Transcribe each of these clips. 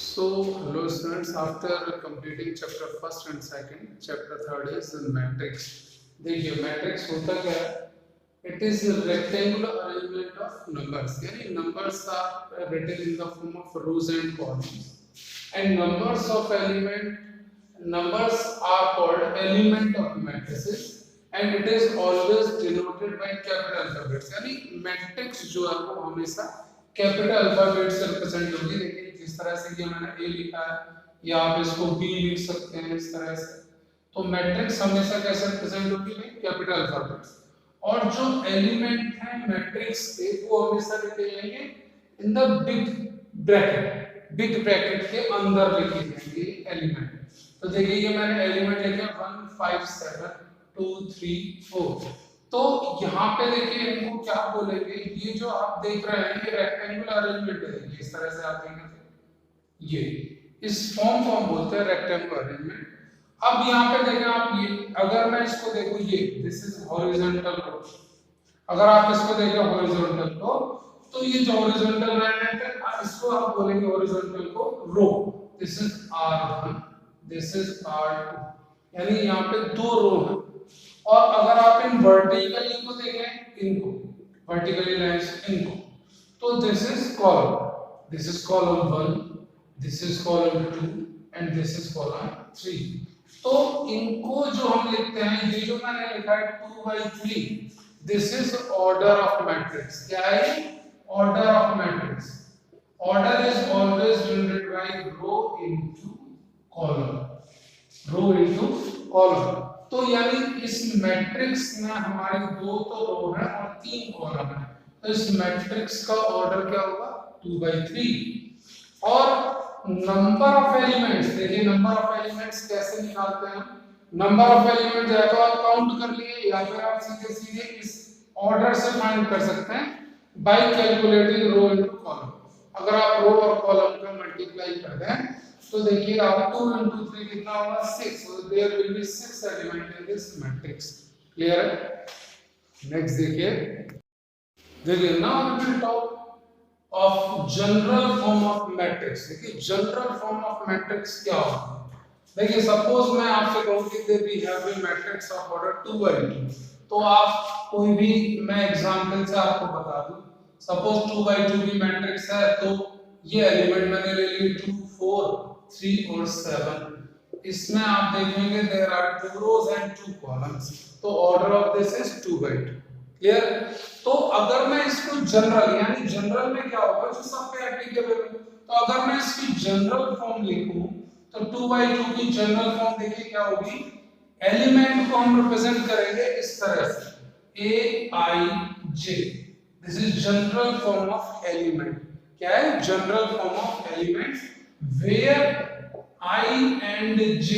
So, hello students, after completing chapter first and second, chapter third is the matrix. देखिए matrix होता क्या है? It is a rectangular arrangement of numbers. यानी numbers are written in the form of rows and columns. And numbers are called element of matrices. And it is always denoted by capital alphabets. यानी matrix जो है वो हमेशा capital alphabet से represent होगी। देखिए जिस तरह से ये मैंने ए लिखा है या आप इसको बी लिख सकते हैं इस तरह से। तो मैट्रिक्स हमेशा कैसे रिप्रेजेंट होगी भाई? Capital alphabets. और जो एलिमेंट है मैट्रिक्स के वो हमेशा लिखे जाएंगे इन द बिग ब्रैकेट के अंदर लिखे जाएंगे एलिमेंट। तो देखिए ये मैंने एलिमेंट लिखे 1 5 7 2 3 4। तो यहाँ पे देखिए इनको क्या बोलेंगे? ये जो आप देख रहे हैं ये रेक्टेंगुलर अरेंजमेंट है। इस तरह से आप देखेंगे ये इस फॉर्म को हम बोलते हैं रेक्टेंगुलर अरेंजमेंट। अब यहाँ पे देखें आप ये अगर मैं इसको देखूं ये दिस इज हॉरिजॉन्टल रो। अगर आप इसको देखें हॉरिजॉन्टल को तो ये जो हॉरिजॉन्टल अरेंजमेंट है इसको आप बोलेंगे हॉरिजॉन्टल को row. This is R1 this is R2 यानी यहाँ पे दो रो है। और अगर आप इन वर्टिकली को देखें इनको वर्टिकली लाइंस इनको तो this is column 1 this is column 2 and this is column 3। तो इनको जो हम लिखते हैं ये जो मैंने लिखा है 2 by 3 this is order of matrix. क्या है? Order of matrix. Order is always denoted by row into column. तो यानी इस मैट्रिक्स में हमारे दो तो रो है और तीन कॉलम है। तो इस मैट्रिक्स का ऑर्डर क्या होगा? 2 by 3। और नंबर ऑफ एलिमेंट्स देखिए नंबर ऑफ एलिमेंट्स कैसे निकालते हैं? नंबर ऑफ एलिमेंट्स या तो आप काउंट कर लिए या फिर आप सीधे सीधे इस ऑर्डर से फाइंड कर सकते हैं by calculating row into column. अगर आप रो और कॉलम का मल्टीप्लाई कर दें तो देखिए आप 2 into 3 कितना होगा? 6। so there will be 6 element in this matrix. clear है? next देखिए now we will talk of general form of matrix। देखिए general form of matrix क्या होगा? देखिए सपोज मैं आपसे कहूं कि we have a matrix of order 2 by 2 तो आप कोई भी मैं एग्जांपल से आपको बता दूं। सपोज 2 by 2 की मैट्रिक्स है तो ये एलिमेंट मैंने ले ली 2 4 3 और 7। इसमें आप देखेंगे there are 2 rows and 2 columns। तो order of this is 2 by 2। Clear? तो अगर मैं इसको जनरल यानी जनरल में क्या होगा जो सब पे एप्लीकेबल है। तो अगर मैं इसकी जनरल फॉर्म लिखूं तो 2 by 2 की जनरल फॉर्म देखिए क्या होगी? एलिमेंट को हम रिप्रेजेंट करेंगे इस तरह से Aij। This is general form of element. क्या है? General form of element where I and J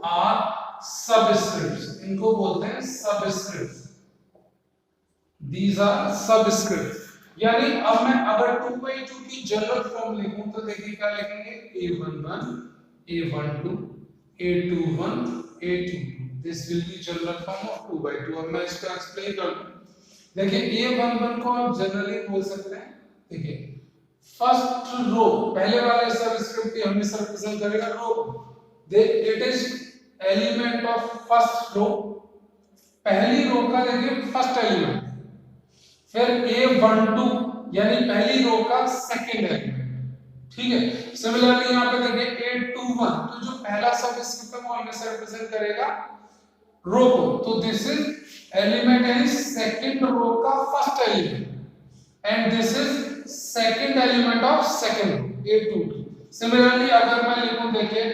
are subscripts। इनको बोलते हैं subscripts। These are subscripts। यानी अब मैं अगर 2 by 2 की जनरल फॉर्म लिखूं तो देखिए क्या लिखेंगे? A11 A12 A21 A22। This will be general form of 2 by 2। अब मैं इसको एक्सप्लेन कर दूं। देखिए A11 को आप जनरली बोल सकते हैं। देखिए फर्स्ट रो पहले वाले सबस्क्रिप्ट हमेशा रिप्रेजेंट करेगा row. It is element of first row. पहली रो का देखिए फर्स्ट एलिमेंट। फिर A12 यानी पहली रो का सेकंड एलिमेंट। ठीक है? सिमिलरली यहां पे देखिए A21 तो जो पहला सबस्क्रिप्ट है वो हमेशा रिप्रेजेंट करेगा रो को। तो दिस इज एलिमेंट है सेकंड रो का first element and this is second element of second row A22। Similarly अगर मैं लिखूं देखिए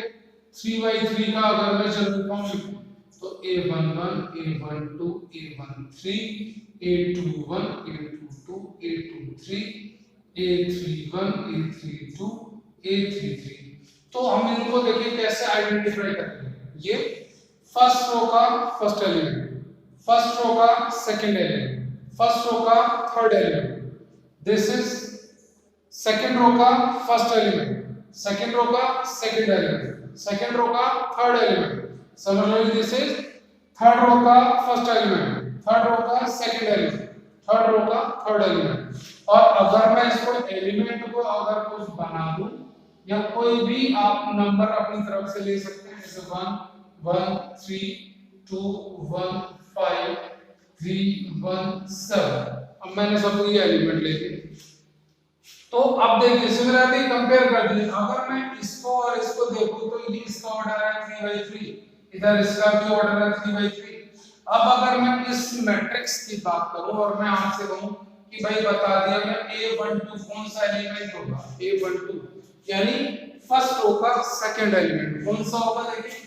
3 by 3 का अगर मैं जनरल फॉर्म लिखूं तो A11 A12 A13 A21 A22 A23 A31 A32 A33। तो हम इनको देखिए कैसे आइडेंटिफाई करेंगे? ये फर्स्ट रो का फर्स्ट एलिमेंट, फर्स्ट रो का सेकंड एलिमेंट, फर्स्ट रो का third element. This is second row का फर्स्ट एलिमेंट, सेकंड रो का सेकंड एलिमेंट, सेकंड रो का third element. Similarly this is third row का first element, third row का second element, third row का third element. और अगर मैं इसको एलिमेंट को अगर कुछ बना दूं या कोई भी आप नंबर अपनी तरफ से ले सकते हैं, जैसे 1 1 3 2 1 5 3 1 7। अब मैंने सब ये एलिमेंट ले लिए, तो अब देखिए सिमिलरली कंपेयर कर दीजिए। अगर मैं इसको और इसको देखूं तो ये इसका ऑर्डर है 3/3, इधर इसका भी ऑर्डर है 3/3। अब अगर मैं इस मैट्रिक्स की बात करूं और मैं आपसे कहूं कि भाई बता दिया मैं A12 कौन सा एलिमेंट होगा, A12 यानी फर्स्ट रो का सेकंड एलिमेंट कौन सा होगा, देखिए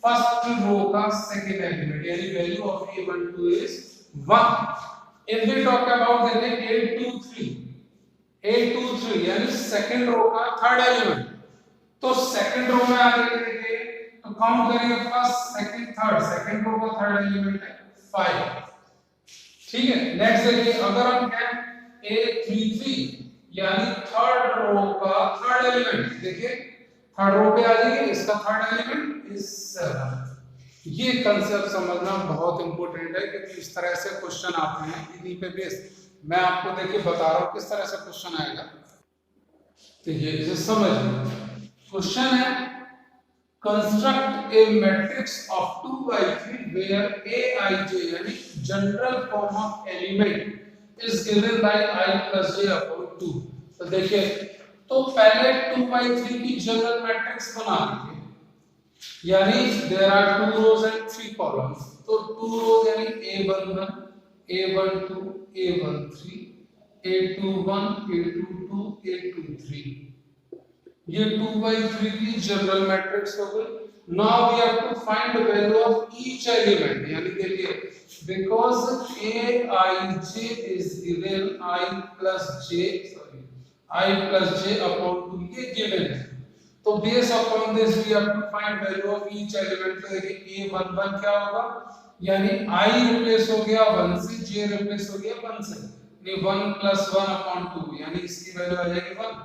फर्स्ट रो का सेकंड एलिमेंट यानी value of A12 is 1। If we talk about देखिए A23 यानी सेकंड रो का थर्ड एलिमेंट, तो सेकंड रो में आ देखिए तो काउंट करेंगे first second third, second row का थर्ड एलिमेंट है 5। ठीक है, नेक्स्ट देखिए अगर हम कहें A33 यानी थर्ड रो का थर्ड एलिमेंट, देखिए थर्ड रो पे आ जाइए, इसका थर्ड एलिमेंट इज 7। ये कंसेप्ट समझना बहुत इंपॉर्टेंट है क्योंकि इस तरह से क्वेश्चन आते हैं, इन्हीं पे बेस मैं आपको देखिए बता रहा हूं किस तरह से क्वेश्चन आएगा। तो ये इसे समझ क्वेश्चन है construct a matrix of 2/3 where aij यानी general form of element is given by I plus j upon 2। तो देखिए तो पहले 2/3 की जनरल मैट्रिक्स बना लीजिए, यानी there are 2 rows and 3 columns। तो 2 rows यानी A11 A12 A13 A21 A22 A23, ये 2/3 की जनरल मैट्रिक्स हो गई। Now we have to find the value of each element, यानी देखिए because aij is given I plus j upon 2 ये given है, तो base upon this we have to find value of each element. तो देखिए A11 क्या होगा, यानी I रिप्लेस हो गया 1 से, j रिप्लेस हो गया 1 से, ये 1 plus 1 upon 2 यानी इसकी वैल्यू आ जाएगी 1।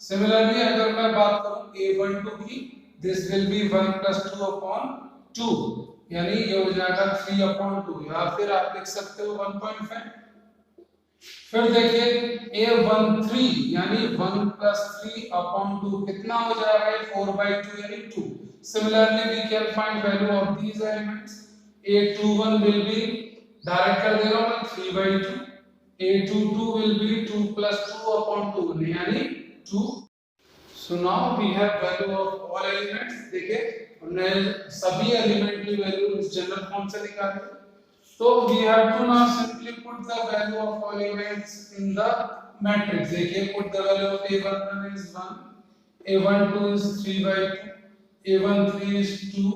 सिमिलरली अगर मैं बात करूं A12 की, this will be 1 plus 2 upon 2 यानी ये हो जाएगा 3 upon 2, या फिर आप लिख सकते हो 1.5। फिर देखिए A13 यानी 1 plus 3 upon 2 कितना हो जाएगा, 4/2 यानी 2। Similarly we can find value of these elements। A21 will be direct कर दे रहा हूं मैं 3/2, A22 will be 2 plus 2 upon 2 यानी 2। So now we have value of all elements। देखिए हमने सभी एलिमेंट की वैल्यू इस जनरल फॉर्म से निकाली, तो we have to now simply put the value of all elements in the matrix। देखिए put the value of A11 is 1, A12 is 3/2, A13 is 2,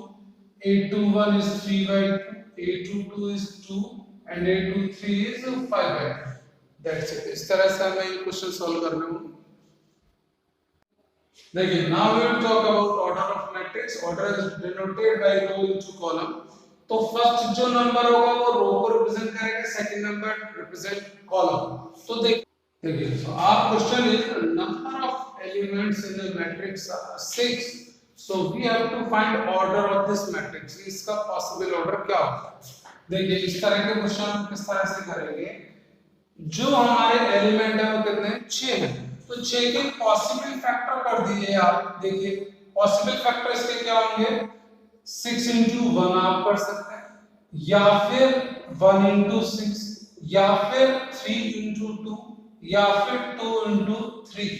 A21 is 3/2, A22 is 2 and A23 is 5/2। That's it। इस तरह से हमें ये question solve करने होंगे। देखिए now we will talk about order of matrix। order is denoted by row into column। तो first जो नंबर होगा वो रो को रिप्रेजेंट करेगा, सेकंड नंबर रिप्रेजेंट कॉलम। तो देखिए so our question is number of elements in the matrix are 6, so we have to find order of this matrix। इसका possible order क्या होगा, देखिए इस तरह के क्वेश्चन हम किस तरह से करेंगे। जो हमारे एलिमेंट है वो कितने 6 हैं, तो 6 के पॉसिबल फैक्टर कर दीजिए आप। देखिए पॉसिबल फैक्टर इसके क्या होंगे, 6 into 1 आप कर सकते हैं, या फिर 1 into 6, या फिर 3 into 2, या फिर 2 into 3,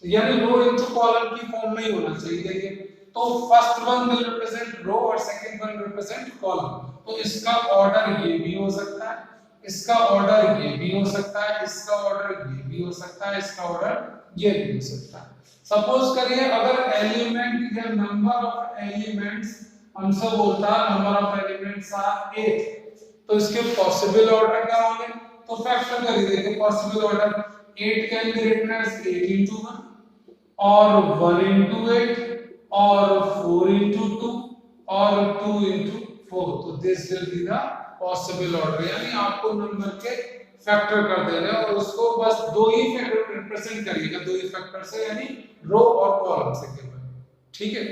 यानी रो into कॉलम की फॉर्म में ही होना चाहिए। देखिए तो फर्स्ट वन विल रिप्रेजेंट रो और सेकंड वन रिप्रेजेंट कॉलम, तो इसका ऑर्डर ये भी हो सकता है, इसका ऑर्डर ये भी हो सकता है, इसका ऑर्डर ये भी हो सकता है, इसका ऑर्डर ये भी हो सकता है। सपोज करिए अगर एलिमेंट या नंबर ऑफ एलिमेंट्स हमसे बोलता है नंबर ऑफ एलिमेंट्स आर 8, तो इसके पॉसिबल ऑर्डर क्या होंगे, तो फैक्टर करिए। देखिए possible order 8 can be written as 8 into 1 और 1 into 8 और 4 into 2 और 2 into 4, तो this will be the possible order. यानी आपको नंबर के फैक्टर कर देने और उसको बस दो ही फैक्टर रिप्रेजेंट करिएगा, दो ही फैक्टर से, यानी रो और कॉलम से केवल। ठीक है।